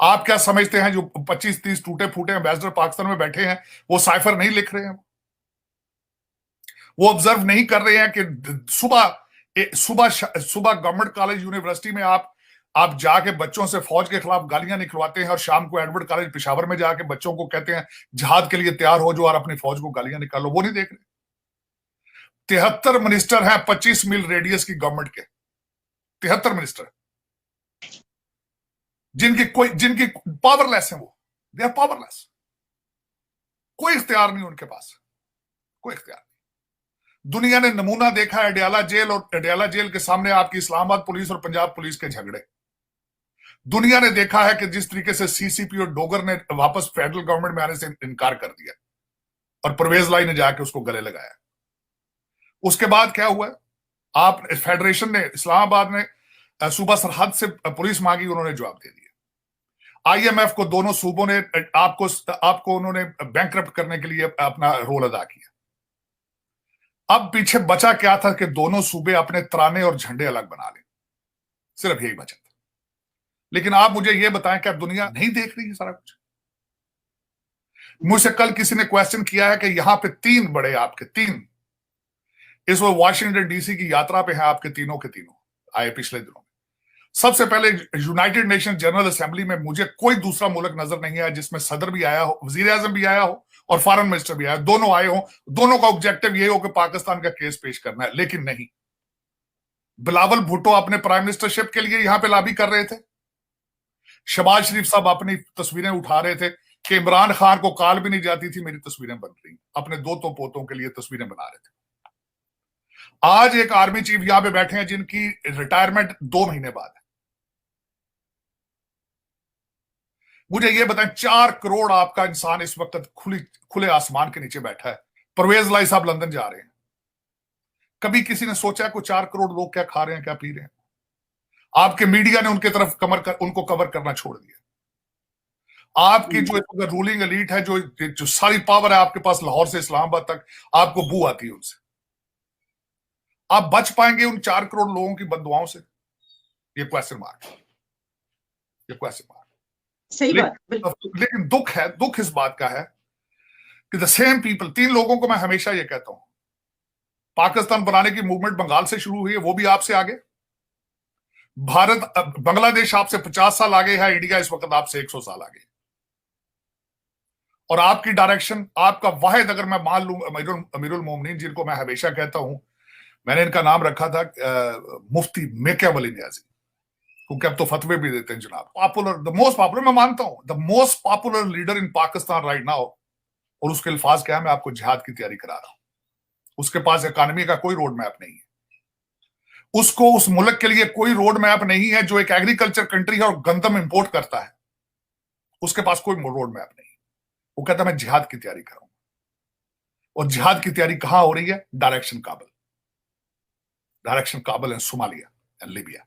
आप क्या समझते हैं जो 25-30 टूटे फूटे एम्बेसडर पाकिस्तान में बैठे हैं वो साइफर नहीं लिख रहे हैं? वो ऑब्जर्व नहीं कर रहे हैं कि सुबह सुबह सुबह गवर्नमेंट कॉलेज यूनिवर्सिटी में आप जाके बच्चों से फौज के खिलाफ गालियां निकलवाते हैं और शाम को एडवर्ड कॉलेज पेशावर में जाके बच्चों को कहते हैं जिहाद के लिए तैयार हो जो और अपनी फौज को गालियां निकालो। वो नहीं देख रहे। 73 मिनिस्टर हैं 25 मील रेडियस की गवर्नमेंट के, 73 मिनिस्टर जिनकी पावरलेस है, वो दे आर पावरलेस। कोई इख्तियार नहीं उनके पास, कोई इख्तियार। दुनिया ने नमूना देखा है अडयाला जेल, और अडयाला जेल के सामने आपकी इस्लामाबाद पुलिस और पंजाब पुलिस के झगड़े। दुनिया ने देखा है कि जिस तरीके से सीसीपी और डोगर ने वापस फेडरल गवर्नमेंट में आने से इनकार कर दिया और परवेज लाई ने जाके उसको गले लगाया। उसके बाद क्या हुआ? आप फेडरेशन ने, इस्लामाबाद ने सूबा सरहद से पुलिस मांगी, उन्होंने जवाब दे दिया। आईएमएफ को दोनों सूबों ने आपको उन्होंने बैंकरप्ट करने के लिए अपना रोल अदा किया। अब पीछे बचा क्या था कि दोनों सूबे अपने तराने और झंडे अलग बना लें, सिर्फ यही बचा था। लेकिन आप मुझे यह बताएं, क्या दुनिया नहीं देख रही है सारा कुछ? मुझसे कल किसी ने क्वेश्चन किया है कि यहां पे तीन इस वक्त वॉशिंगटन डीसी की यात्रा पे हैं, आपके तीनों के तीनों आए पिछले दिनों में। सबसे पहले यूनाइटेड नेशन जनरल असेंबली में मुझे कोई दूसरा मुल्क नजर नहीं आया जिसमें सदर भी आया हो, वजीर आजम भी आया हो और फॉरेन मिनिस्टर भी आया, दोनों आए हो, दोनों का ऑब्जेक्टिव ये हो कि पाकिस्तान का केस पेश करना है। लेकिन नहीं, बिलावल भुट्टो अपने प्राइम मिनिस्टरशिप के लिए यहां पे लॉबी कर रहे थे। शहबाज शरीफ साहब अपनी तस्वीरें उठा रहे थे कि इमरान खान को कॉल भी नहीं जाती थी मेरी तस्वीरें बन रही, अपने दो तो पोतों के लिए तस्वीरें बना रहे थे। आज एक आर्मी चीफ यहां पे बैठे हैं जिनकी रिटायरमेंट 2 महीने बाद है। मुझे यह बताएं, 4 करोड़ आपका इंसान इस वक्त खुले आसमान के नीचे बैठा है। परवेज लाई साहब लंदन जा रहे हैं। कभी किसी ने सोचा को 4 करोड़ लोग क्या खा रहे हैं, क्या पी रहे हैं? आपके मीडिया ने उनको कवर करना छोड़ दिया। आपकी जो रूलिंग एलीट है, जो सारी पावर है आपके पास, लाहौर से इस्लामाबाद तक, आपको बू आती है उनसे। आप बच पाएंगे उन 4 करोड़ लोगों की बददुआओं से? ये क्वेश्चन मार्क, ये क्वेश्चन मार्क। सही बात। लेकिन दुख इस बात का है कि द सेम पीपल, 3 लोगों को मैं हमेशा ये कहता हूं, पाकिस्तान बनाने की मूवमेंट बंगाल से शुरू हुई है, वो भी आपसे आगे। बांग्लादेश आपसे 50 साल आगे है, इंडिया इस वक्त आपसे 100 साल आगे। और आपकी डायरेक्शन, आपका वाहिद, अगर मैं मान लूं अमीरुल मोमिनीन, जिनको मैं हमेशा कहता हूं, मैंने इनका नाम रखा था मुफ्ती मेकियावेली नियाज़ी, क्योंकि अब तो फतवे भी देते हैं जनाब। पॉपुलर, द मोस्ट पॉपुलर, मैं मानता हूं the most popular leader in Pakistan right now. और उसके अल्फाज क्या है, मैं आपको जिहाद की तैयारी करा रहा हूं। उसके पास इकोनॉमी का कोई रोड मैप नहीं है, उसको उस मुल्क के लिए कोई रोड मैप नहीं है जो एक एग्रीकल्चर कंट्री है और गंदम इंपोर्ट करता है, उसके पास कोई रोड मैप नहीं। वो कहता मैं जिहाद की तैयारी करूंगा। और जिहाद की तैयारी कहां हो रही है? डायरेक्शन काबल एंड सोमालिया एंड लीबिया।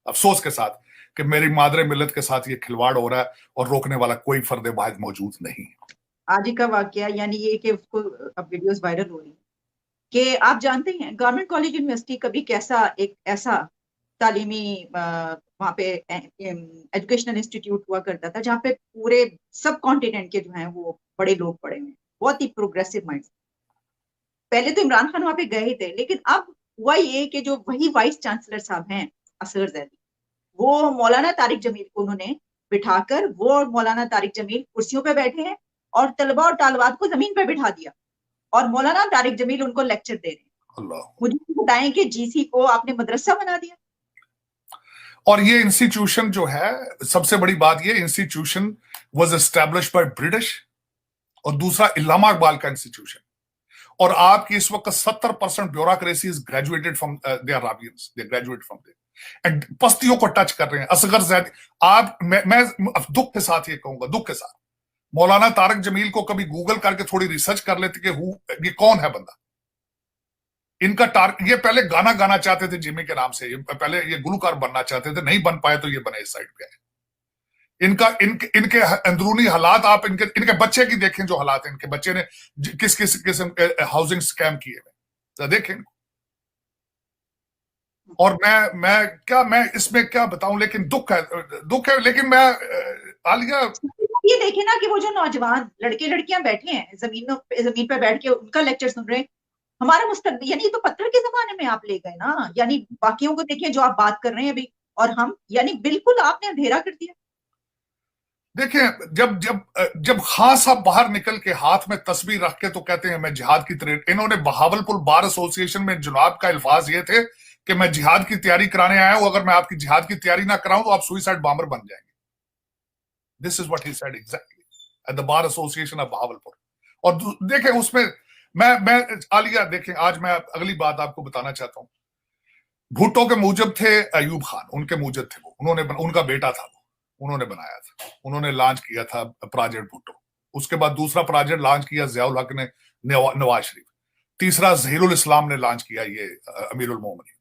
अफसोस के साथ कि मेरी मादरे मिल्लत के साथ ये खिलवाड़ हो रहा है और रोकने वाला कोई फर्द वाहिद मौजूद नहीं। आज ही का वाकया, यानी ये कि उसको अब वीडियोस वायरल हो रही कि आप जानते हैं गवर्नमेंट कॉलेज यूनिवर्सिटी कभी कैसा एक ऐसा तालीमी वहां पे एजुकेशनल इंस्टीट्यूट हुआ करता था जहाँ पे पूरे सब कॉन्टिनेंट के जो हैं वो बड़े लोग पढ़े हुए हैं, बहुत ही प्रोग्रेसिव माइंड। पहले तो इमरान खान वहां पे गए ही थे, लेकिन अब हुआ ये कि जो वही वाइस चांसलर साहब हैं असगर जैदी, वो मौलाना तारिक जमील को उन्होंने बिठाकर, वो और मौलाना तारिक जमील कुर्सियों पे बैठे हैं और तलबा और तालबात को जमीन पे बिठा दिया और मौलाना तारिक जमील उनको लेक्चर दे रहे हैं। मुझे बताएं कि जीसी को आपने मदरसा बना दिया। और ये इंस्टीट्यूशन जो है, सबसे बड़ी बात, ये institution was established by British, और दूसरा इल्लामा इकबाल का इंस्टीट्यूशन। और आपकी इस वक्त 70% bureaucracy is graduated from the Arabians, they graduate from there, and बस्तियों को टच कर रहे हैं। असगर जैदी, मैं दुख के साथ ये कहूंगा, दुख के साथ, मौलाना तारिक जमील को कभी गूगल करके थोड़ी रिसर्च कर लेते कि ये कौन है बंदा। इनका ये पहले गाना गाना चाहते थे जिमी के नाम से, पहले ये गुलकार बनना चाहते थे, नहीं बन पाए तो ये बने इस साइड पे। इनके अंदरूनी हालात आप इनके बच्चे की देखें, जो हालात हैं इनके बच्चे ने किस किस किस्म के हाउसिंग स्कैम किए हुए, देखें। और मैं इसमें क्या बताऊं, लेकिन दुख है। लेकिन मैं आलिया, ये देखे ना कि वो जो नौजवान लड़के लड़कियां बैठे हैं जमीन पे बैठ के उनका लेक्चर सुन रहे हैं, हमारा मुस्तकबिल, यानी तो पत्थर के जमाने में आप ले गए ना, यानी बाकियों को देखें जो आप बात कर रहे हैं अभी, और हम, यानी बिल्कुल आपने अंधेरा कर दिया। देखें, जब जब जब खान साहब बाहर निकल के हाथ में तस्वीर रख के तो कहते हैं मैं जिहाद की तैयारी, इन्होंने बहावलपुर बार एसोसिएशन में जुनाब का अल्फाज ये थे कि मैं जिहाद की तैयारी कराने आया हूं, अगर मैं आपकी जिहाद की तैयारी ना कराऊं तो आप सुइसाइड बॉम्बर बन जाएंगे। This is what he said exactly at the bar association of Bahawalpur. और देखें उसमें मैं आलिया, देखें आज मैं अगली बात आपको बताना चाहता हूं। भुट्टो के मूजब थे अयूब खान, उनके मूजब थे वो, उन्होंने उनका बेटा था वो, उन्होंने बनाया था, उन्होंने लॉन्च किया था प्रोजेक्ट भुट्टो। उसके बाद दूसरा प्रोजेक्ट लॉन्च किया जियाउल हक ने, नवाज शरीफ। तीसरा जहीरुल इस्लाम ने लॉन्च किया, ये अमीरुल मोमिनीन।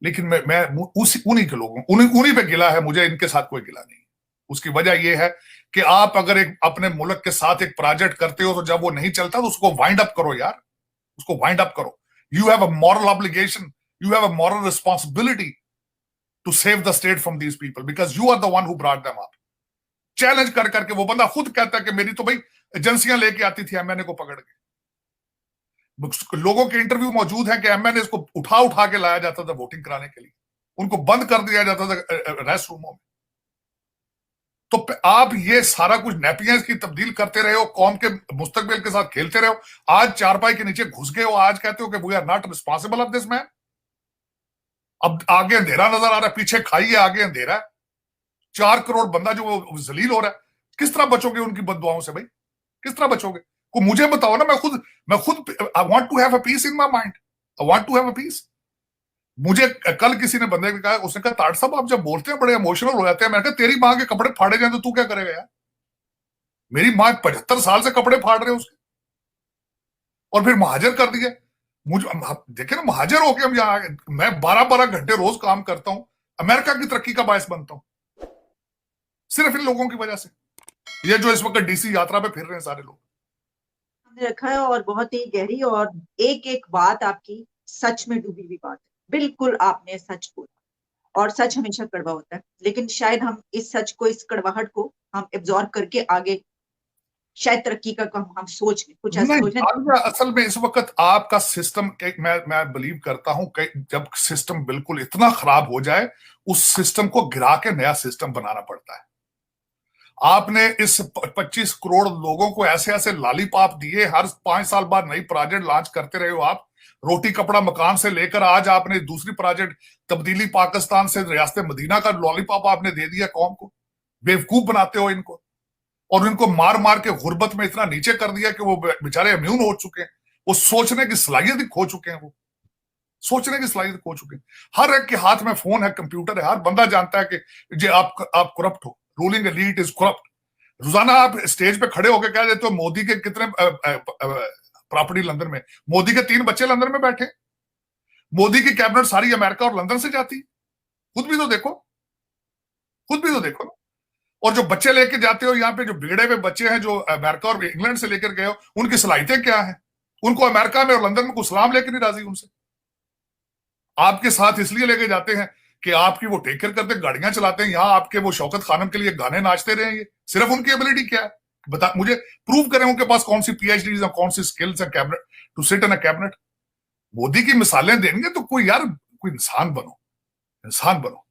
लेकिन मैं उन्हीं के लोगों, उन्हीं पे गिला है, मुझे इनके साथ कोई गिला नहीं। उसकी वजह यह है कि आप अगर एक अपने मुल्क के साथ एक प्रोजेक्ट करते हो तो जब वो नहीं चलता तो उसको वाइंड अप करो यार, उसको वाइंड अप करो। You have a moral obligation, you have a moral responsibility to save the state from these people because you are the one who brought them up. Challenge कर करके वो बंदा खुद कहता है कि मेरी तो भाई एजेंसियां लेके आती थी एमएनए को पकड़ के। लोगों के इंटरव्यू मौजूद है कि एमएनए को उठा के लाया जाता था वोटिंग कराने के लिए, उनको बंद कर दिया जाता था रेस्ट रूमों में। तो आप ये सारा कुछ नेपियंस की तब्दील करते रहे हो, कौम के मुस्तकबिल के साथ खेलते रहे हो। आज चारपाई के नीचे घुस गए हो, आज कहते हो कि we are not responsible of this man. अब आगे अंधेरा नजर आ रहा है, पीछे खाई है, आगे अंधेरा है। 4 करोड़ बंदा जो जलील हो रहा है, किस तरह बचोगे उनकी बददुआओं से भाई? किस तरह बचोगे? को मुझे बताओ ना। मैं खुद I want to have a peace in my mind, I want to have a peace. मुझे कल किसी ने बंदे ने कहा, उसने कहा ताड़ साहब आप जब बोलते हैं बड़े इमोशनल हो जाते हैं। मैंने कहा तेरी मां के कपड़े फाड़े जाए तो तू क्या करेगा यार? मेरी मां 75 साल से कपड़े फाड़ रहे उसके, और फिर महाजर कर दिया मुझे। देखे ना, महाजर होके हम यहाँ, मैं 12-12 घंटे रोज काम करता हूं, अमेरिका की तरक्की का बायस बनता हूं सिर्फ इन लोगों की वजह से। ये जो इस वक्त डीसी यात्रा पे फिर रहे हैं सारे लोग, हमने रखा है। और बहुत ही गहरी और एक एक बात आपकी सच में डूबी हुई बात है। बिल्कुल आपने सच बोला, और सच हमेशा कड़वा होता है, लेकिन शायद हम इस सच को, इस कड़वाहट को हम एब्जॉर्ब करके आगे शायद तरक्की का हम सोच लें, कुछ ऐसा सोच लें। असल में इस वक्त आपका सिस्टम, मैं बिलीव करता हूं कि जब सिस्टम बिल्कुल इतना खराब हो जाए, उस सिस्टम को गिरा के नया सिस्टम बनाना पड़ता है। आपने इस 25 करोड़ लोगों को ऐसे ऐसे लॉलीपॉप दिए, हर 5 साल बाद नई प्रोजेक्ट लॉन्च करते रहे हो आप। रोटी कपड़ा मकान से लेकर आज आपने दूसरी प्रोजेक्ट तब्दीली पाकिस्तान से रियासत मदीना का लॉलीपॉप आपने दे दिया कौम को। बेवकूफ बनाते हो इनको, और इनको मार मार के गुर्बत में इतना नीचे कर दिया कि वो बेचारे इम्यून हो चुके हैं। वो सोचने की सलाहियत ही खो चुके हैं, वो सोचने की सलाहियत खो चुके हैं। हर एक के हाथ में फोन है, कंप्यूटर है, हर बंदा जानता है कि जे आप करप्ट हो, रूलिंग एलीट इज करप्ट। रोजाना आप स्टेज पे खड़े होकर कह देते हो मोदी के कितने प्रॉपर्टी लंदन में, मोदी के 3 बच्चे लंदन में बैठे, मोदी की कैबिनेट सारी अमेरिका और लंदन से जाती। खुद भी तो देखो, खुद भी तो देखो ना। और जो बच्चे लेके जाते हो यहाँ पे, जो बिगड़े हुए बच्चे हैं जो अमेरिका और इंग्लैंड से लेकर गए हो, उनकी सलाहियतें क्या हैं? उनको अमेरिका में और लंदन में कुछ सलाम लेके नहीं राजी उनसे। आपके साथ इसलिए लेके जाते हैं कि आपकी वो टेक केयर करते, गाड़ियां चलाते हैं, यहाँ आपके वो शौकत खानम के लिए गाने नाचते रहे। ये सिर्फ उनकी एबिलिटी क्या है? बता मुझे, प्रूव करें उनके पास कौन सी पीएचडी और कौन सी स्किल्स है cabinet to sit in a cabinet. Modi की मिसालें देंगे तो कोई यार, कोई इंसान बनो, इंसान बनो।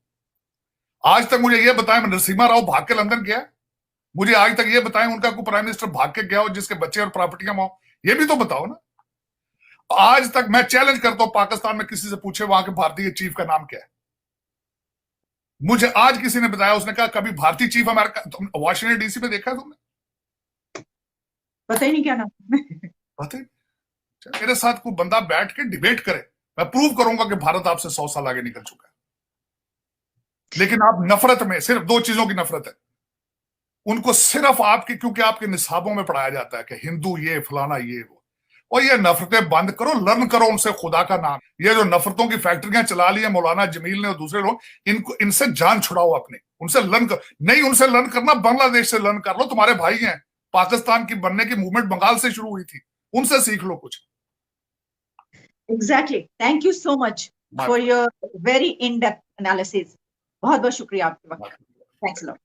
आज तक मुझे यह बताएं नरसिम्हा राव भाग के लंदन गया? मुझे आज तक यह बताएं उनका कोई प्राइम मिनिस्टर भाग के गया हो जिसके बच्चे और प्रॉपर्टियां हो? ये भी तो बताओ ना। आज तक मैं चैलेंज करता हूं, पाकिस्तान में किसी से पूछे वहां के भारतीय चीफ का नाम क्या है? मुझे आज किसी ने बताया, उसने कहा कभी भारतीय चीफ अमेरिका वाशिंगटन डीसी में देखा है तुमने? पता ही नहीं क्या नाम। पता ही। मेरे साथ कोई बंदा बैठ के डिबेट करे, मैं प्रूव करूंगा कि भारत आपसे 100 साल आगे निकल चुका है। लेकिन आप नफरत में, सिर्फ 2 चीजों की नफरत है उनको, सिर्फ आपके, क्योंकि आपके निसाबों में पढ़ाया जाता है कि हिंदू ये फलाना ये वो। और ये नफरतें बंद करो, लर्न करो उनसे खुदा का नाम। ये जो नफरतों की फैक्ट्रियां चला ली है मौलाना जमील ने और दूसरे लोग, इनको, इनसे जान छुड़ाओ अपने, उनसे लर्न कर। नहीं उनसे लर्न करना, बांग्लादेश से लर्न कर लो, तुम्हारे भाई हैं। पाकिस्तान की बनने की मूवमेंट बंगाल से शुरू हुई थी, उनसे सीख लो कुछ। Exactly. Thank you so much for your very in depth analysis. बहुत बहुत शुक्रिया आपके वक्त। Thanks a lot.